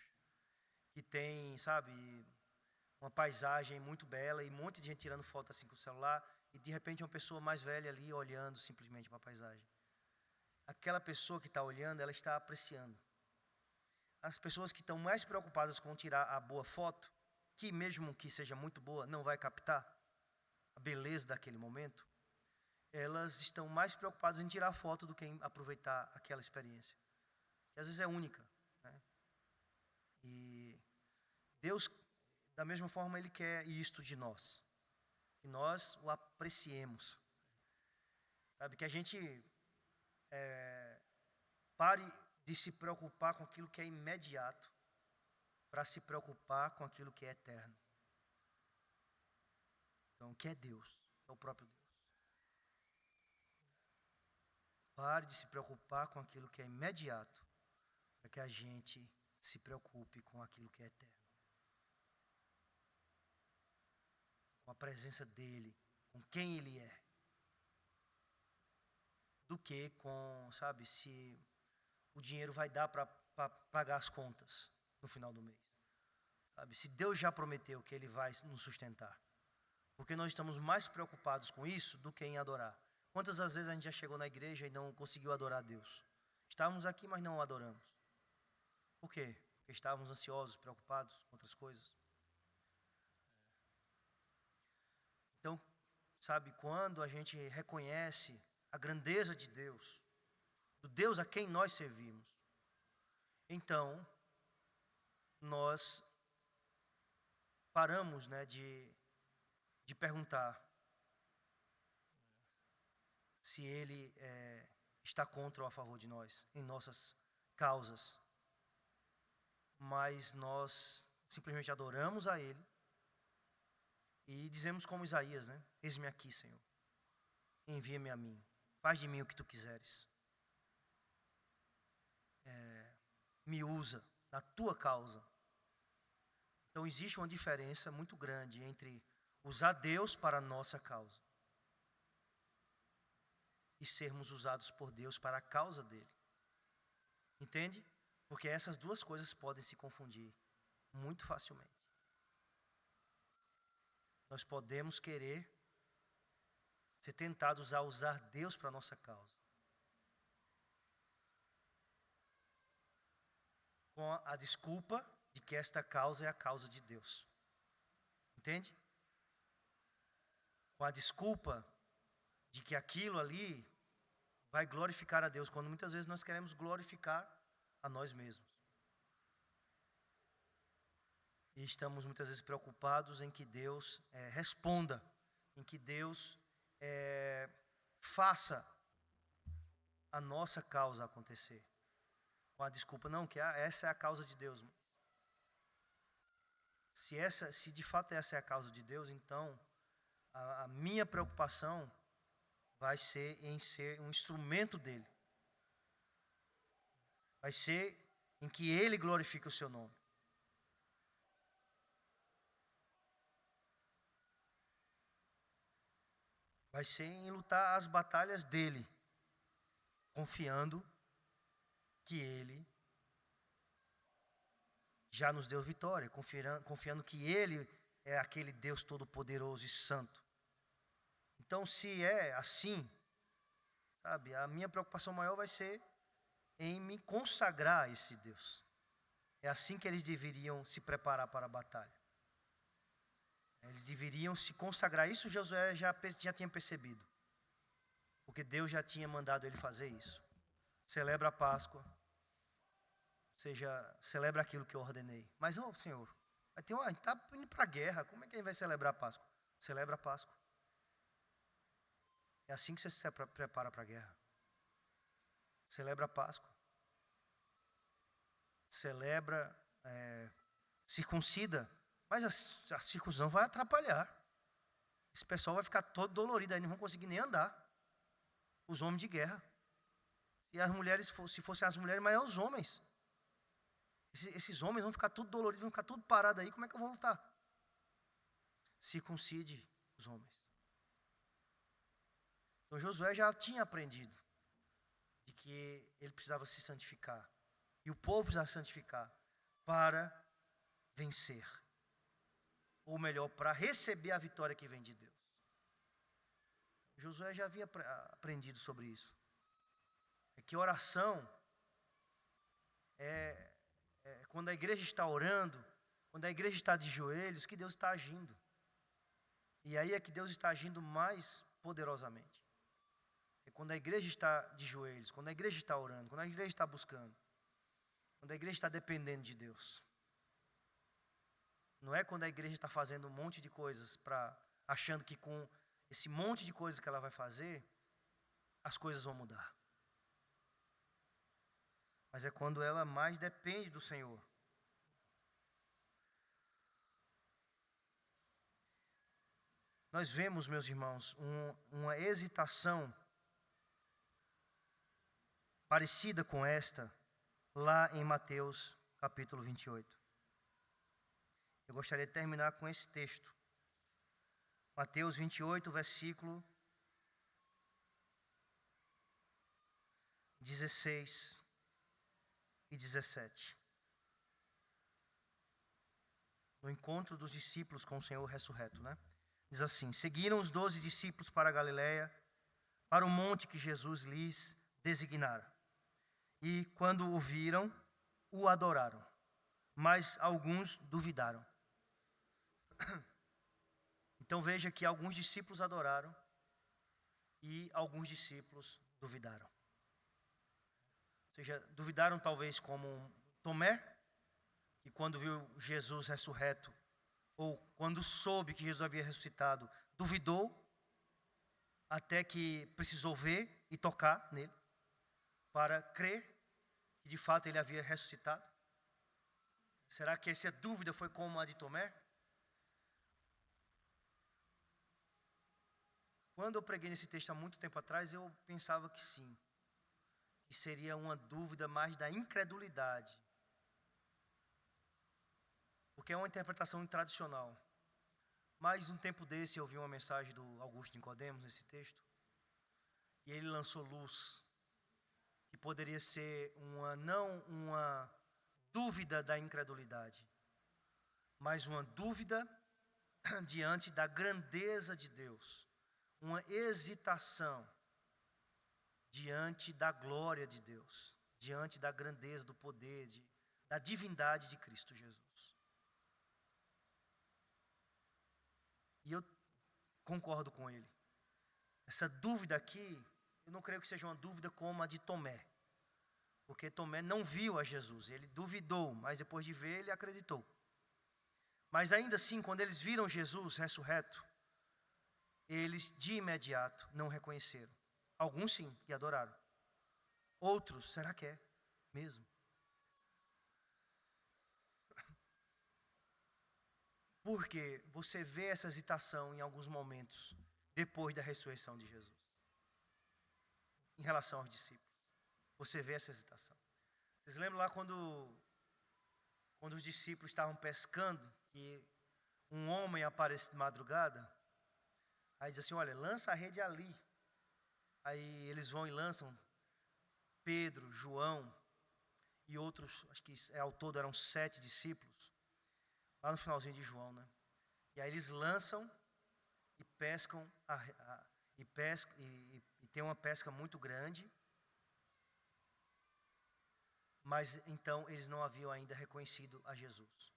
que tem, sabe, uma paisagem muito bela e um monte de gente tirando foto assim com o celular, e de repente uma pessoa mais velha ali olhando simplesmente para a paisagem. Aquela pessoa que está olhando, ela está apreciando. As pessoas que estão mais preocupadas com tirar a boa foto, que mesmo que seja muito boa, não vai captar a beleza daquele momento, elas estão mais preocupadas em tirar foto do que em aproveitar aquela experiência, que às vezes é única, né? E Deus, da mesma forma, Ele quer isto de nós, que nós o apreciemos, sabe, que a gente pare de se preocupar com aquilo que é imediato, para se preocupar com aquilo que é eterno. Então, o que é Deus? É o próprio Deus. Pare de se preocupar com aquilo que é imediato, para que a gente se preocupe com aquilo que é eterno. Com a presença dEle, com quem Ele é. Do que com, sabe, se o dinheiro vai dar para pagar as contas no final do mês. Sabe, se Deus já prometeu que Ele vai nos sustentar. Porque nós estamos mais preocupados com isso do que em adorar. Quantas das vezes a gente já chegou na igreja e não conseguiu adorar a Deus? Estávamos aqui, mas não o adoramos. Por quê? Porque estávamos ansiosos, preocupados com outras coisas. Então, sabe, quando a gente reconhece a grandeza de Deus, do Deus a quem nós servimos, então nós paramos, né, de perguntar se Ele está contra ou a favor de nós, em nossas causas. Mas nós simplesmente adoramos a Ele e dizemos como Isaías, né? Eis-me aqui, Senhor, envia-me a mim, faz de mim o que Tu quiseres. Me usa na Tua causa. Então existe uma diferença muito grande entre usar Deus para a nossa causa e sermos usados por Deus para a causa dEle. Entende? Porque essas duas coisas podem se confundir muito facilmente. Nós podemos querer ser tentados a usar Deus para a nossa causa, com a desculpa de que esta causa é a causa de Deus. Entende? Com a desculpa de que aquilo ali vai glorificar a Deus, quando muitas vezes nós queremos glorificar a nós mesmos. E estamos muitas vezes preocupados em que Deus responda, em que Deus faça a nossa causa acontecer. Com a desculpa, não, que essa é a causa de Deus. Se de fato essa é a causa de Deus, então a minha preocupação vai ser em ser um instrumento dEle. Vai ser em que Ele glorifique o seu nome. Vai ser em lutar as batalhas dEle, confiando que Ele já nos deu vitória, confiando que Ele é aquele Deus todo-poderoso e santo. Então, se é assim, sabe, a minha preocupação maior vai ser em me consagrar a esse Deus. É assim que eles deveriam se preparar para a batalha. Eles deveriam se consagrar. Isso Josué já tinha percebido. Porque Deus já tinha mandado ele fazer isso. Celebra a Páscoa. Ou seja, celebra aquilo que eu ordenei. Mas, Senhor, a gente está indo para a guerra. Como é que a gente vai celebrar a Páscoa? Celebra a Páscoa. É assim que você se prepara para a guerra. Celebra a Páscoa. Celebra, circuncida. Mas a circuncisão vai atrapalhar. Esse pessoal vai ficar todo dolorido, aí não vão conseguir nem andar. Os homens de guerra. E as mulheres, se fossem as mulheres, mas é os homens. Esses homens vão ficar tudo doloridos, vão ficar tudo parados aí, como é que eu vou lutar? Circuncide os homens. Então Josué já tinha aprendido de que ele precisava se santificar. E o povo precisava se santificar para vencer. Ou melhor, para receber a vitória que vem de Deus. Josué já havia aprendido sobre isso. É que oração é quando a igreja está orando, quando a igreja está de joelhos, que Deus está agindo. E aí é que Deus está agindo mais poderosamente. É quando a igreja está de joelhos, quando a igreja está orando, quando a igreja está buscando, quando a igreja está dependendo de Deus. Não é quando a igreja está fazendo um monte de coisas, achando que com esse monte de coisas que ela vai fazer, as coisas vão mudar. Mas é quando ela mais depende do Senhor. Nós vemos, meus irmãos, uma hesitação parecida com esta, lá em Mateus capítulo 28. Eu gostaria de terminar com esse texto. Mateus 28, versículo 16 e 17. No encontro dos discípulos com o Senhor ressurreto, né? Diz assim: seguiram os 12 discípulos para a Galiléia, para o monte que Jesus lhes designara. E quando o viram, o adoraram. Mas alguns duvidaram. Então veja que alguns discípulos adoraram e alguns discípulos duvidaram. Ou seja, duvidaram talvez como Tomé, que quando viu Jesus ressurreto, ou quando soube que Jesus havia ressuscitado, duvidou, até que precisou ver e tocar nele, para crer que de fato ele havia ressuscitado. Será que essa dúvida foi como a de Tomé? Quando eu preguei nesse texto há muito tempo atrás, eu pensava que sim, que seria uma dúvida mais da incredulidade, porque é uma interpretação tradicional. Mas um tempo desse eu vi uma mensagem do Augusto Nicodemos nesse texto, e ele lançou luz, que poderia ser não uma dúvida da incredulidade, mas uma dúvida diante da grandeza de Deus, uma hesitação diante da glória de Deus, diante da grandeza, do poder, da divindade de Cristo Jesus. E eu concordo com ele. Essa dúvida aqui, eu não creio que seja uma dúvida como a de Tomé. Porque Tomé não viu a Jesus, ele duvidou, mas depois de ver, ele acreditou. Mas ainda assim, quando eles viram Jesus ressurreto, eles de imediato não reconheceram. Alguns sim, e adoraram. Outros, será que é mesmo? Porque você vê essa hesitação em alguns momentos, depois da ressurreição de Jesus. Em relação aos discípulos. Você vê essa hesitação. Vocês lembram lá quando os discípulos estavam pescando, e um homem aparece de madrugada? Aí diz assim, olha, lança a rede ali. Aí eles vão e lançam. Pedro, João e outros, acho que ao todo eram 7 discípulos. Lá no finalzinho de João, né? E aí eles lançam e pescam, e tem uma pesca muito grande. Mas então eles não haviam ainda reconhecido a Jesus.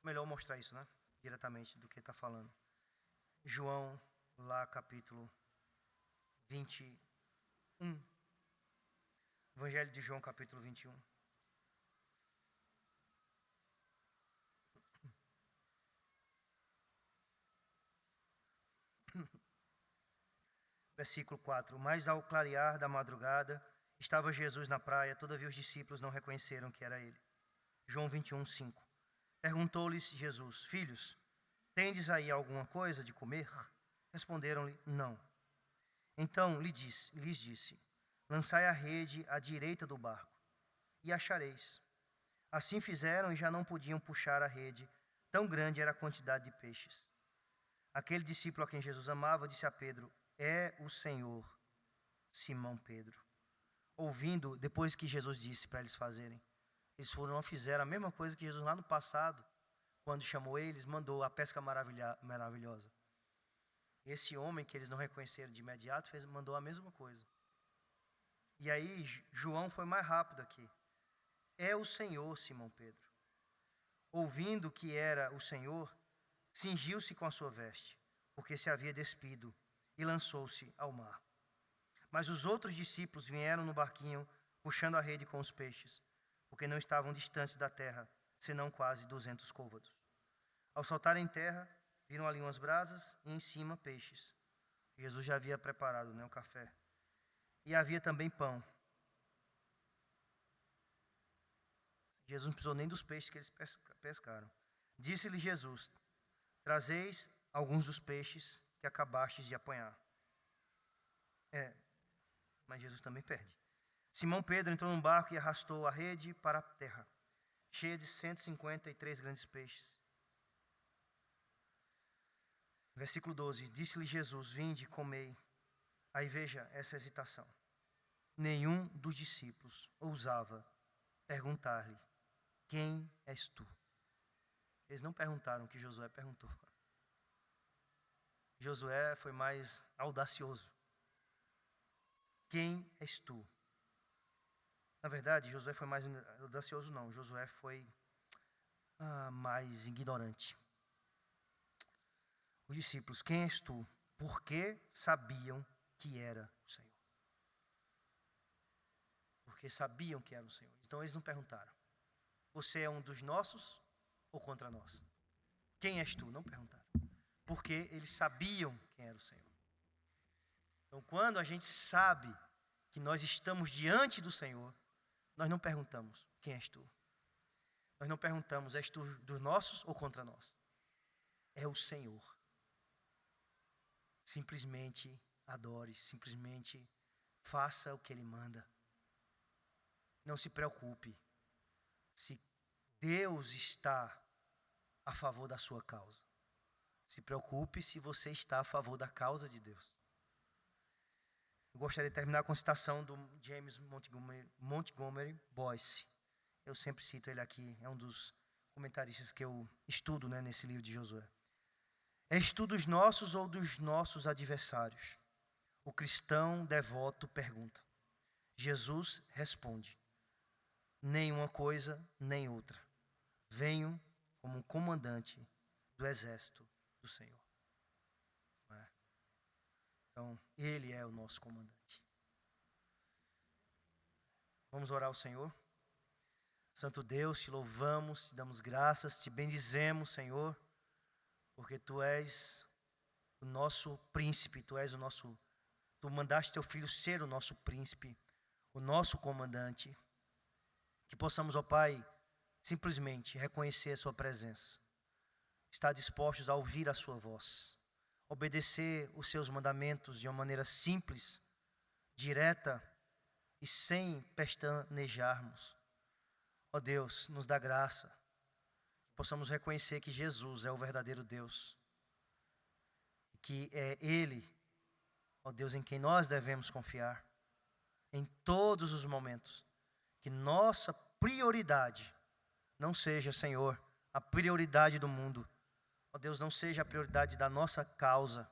Melhor mostrar isso, né? Diretamente do que está falando. João, lá capítulo 21. Evangelho de João, capítulo 21. Versículo 4. Mas ao clarear da madrugada, estava Jesus na praia, todavia os discípulos não reconheceram que era ele. João 21, 5. Perguntou-lhes Jesus: Filhos, tendes aí alguma coisa de comer? Responderam-lhe: Não. Então lhes disse: Lançai a rede à direita do barco, e achareis. Assim fizeram e já não podiam puxar a rede, tão grande era a quantidade de peixes. Aquele discípulo a quem Jesus amava disse a Pedro: É o Senhor. Simão Pedro, ouvindo, depois que Jesus disse para eles fazerem, eles fizeram a mesma coisa que Jesus lá no passado, quando chamou eles, mandou a pesca maravilhosa. Esse homem que eles não reconheceram de imediato, mandou a mesma coisa. E aí João foi mais rápido aqui. É o Senhor, Simão Pedro. Ouvindo que era o Senhor, cingiu-se com a sua veste, porque se havia despido, e lançou-se ao mar. Mas os outros discípulos vieram no barquinho, puxando a rede com os peixes, porque não estavam distantes da terra, senão quase 200 côvados. Ao saltarem em terra, viram ali umas brasas e em cima peixes. Jesus já havia preparado, o café. E havia também pão. Jesus não precisou nem dos peixes que eles pescaram. Disse-lhe Jesus: Trazeis alguns dos peixes que acabastes de apanhar. Mas Jesus também perde. Simão Pedro entrou num barco e arrastou a rede para a terra, cheia de 153 grandes peixes. Versículo 12. Disse-lhe Jesus: Vinde, comei. Aí veja essa hesitação. Nenhum dos discípulos ousava perguntar-lhe: Quem és tu? Eles não perguntaram o que Josué perguntou. Josué foi mais audacioso. Quem és tu? Na verdade, Josué foi mais audacioso, não. Josué foi mais ignorante. Os discípulos: Quem és tu? Porque sabiam que era o Senhor. Porque sabiam que era o Senhor. Então eles não perguntaram: Você é um dos nossos ou contra nós? Quem és tu? Não perguntaram. Porque eles sabiam quem era o Senhor. Então, quando a gente sabe que nós estamos diante do Senhor, nós não perguntamos: Quem és tu? Nós não perguntamos: És tu dos nossos ou contra nós? É o Senhor. Simplesmente adore, simplesmente faça o que Ele manda. Não se preocupe se Deus está a favor da sua causa. Se preocupe se você está a favor da causa de Deus. Eu gostaria de terminar com a citação do James Montgomery Boyce. Eu sempre cito ele aqui, é um dos comentaristas que eu estudo, nesse livro de Josué. És tu dos nossos ou dos nossos adversários? O cristão devoto pergunta. Jesus responde: Nem uma coisa, nem outra. Venho como um comandante do exército do Senhor. Então, Ele é o nosso comandante. Vamos orar ao Senhor? Santo Deus, te louvamos, te damos graças, te bendizemos, Senhor, porque Tu és o nosso príncipe, Tu mandaste Teu Filho ser o nosso príncipe, o nosso comandante. Que possamos, ó Pai, simplesmente reconhecer a Sua presença, estar dispostos a ouvir a Sua voz, obedecer os Seus mandamentos de uma maneira simples, direta e sem pestanejarmos. Ó Deus, nos dá graça, que possamos reconhecer que Jesus é o verdadeiro Deus, que é Ele, ó Deus, em quem nós devemos confiar em todos os momentos, que nossa prioridade não seja, Senhor, a prioridade do mundo. Ó Deus, não seja a prioridade da nossa causa,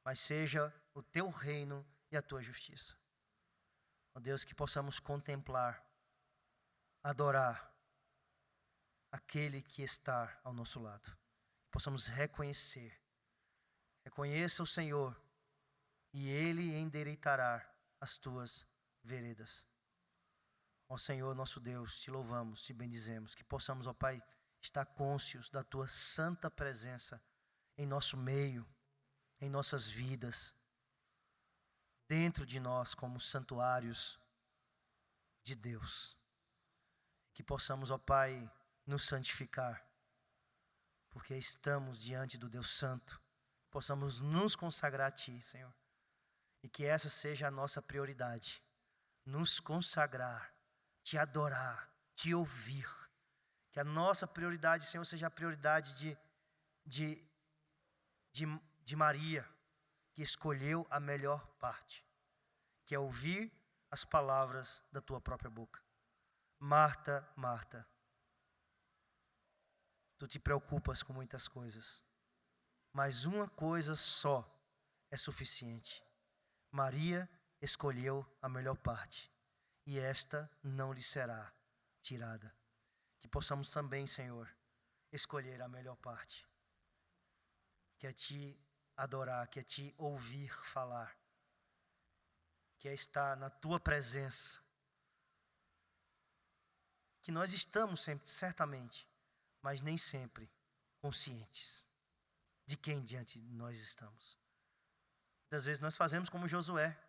mas seja o teu reino e a tua justiça. Ó Deus, que possamos contemplar, adorar aquele que está ao nosso lado. Que possamos reconhecer. Reconheça o Senhor e Ele endireitará as tuas veredas. Ó Senhor, nosso Deus, te louvamos, te bendizemos. Que possamos, ó Pai, estar cônscios da tua santa presença em nosso meio, em nossas vidas, dentro de nós como santuários de Deus. Que possamos, ó Pai, nos santificar, porque estamos diante do Deus Santo. Possamos nos consagrar a Ti, Senhor. E que essa seja a nossa prioridade. Nos consagrar, Te adorar, Te ouvir. Que a nossa prioridade, Senhor, seja a prioridade de Maria, que escolheu a melhor parte, que é ouvir as palavras da Tua própria boca. Marta, Marta, Tu te preocupas com muitas coisas, mas uma coisa só é suficiente. Maria escolheu a melhor parte, e esta não lhe será tirada. Que possamos também, Senhor, escolher a melhor parte, que é Te adorar, que é Te ouvir falar, que é estar na Tua presença. Que nós estamos sempre, certamente, mas nem sempre conscientes de quem diante de nós estamos. Muitas vezes nós fazemos como Josué.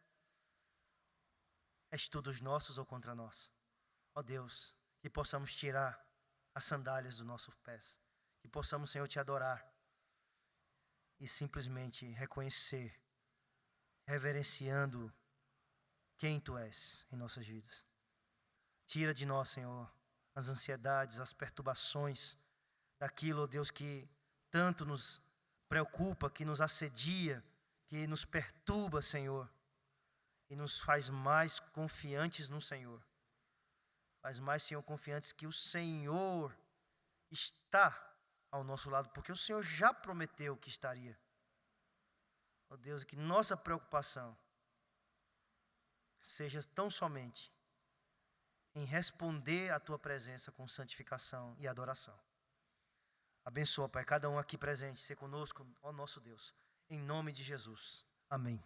És tu dos nossos ou contra nós? Ó Deus, que possamos tirar as sandálias dos nossos pés. Que possamos, Senhor, Te adorar e simplesmente reconhecer, reverenciando quem Tu és em nossas vidas. Tira de nós, Senhor, as ansiedades, as perturbações, daquilo, ó Deus, que tanto nos preocupa, que nos assedia, que nos perturba, Senhor, e nos faz mais confiantes no Senhor. Faz mais, Senhor, confiantes que o Senhor está ao nosso lado, porque o Senhor já prometeu que estaria. Ó Deus, que nossa preocupação seja tão somente em responder à Tua presença com santificação e adoração. Abençoa, Pai, cada um aqui presente, ser conosco, ó nosso Deus, em nome de Jesus. Amém.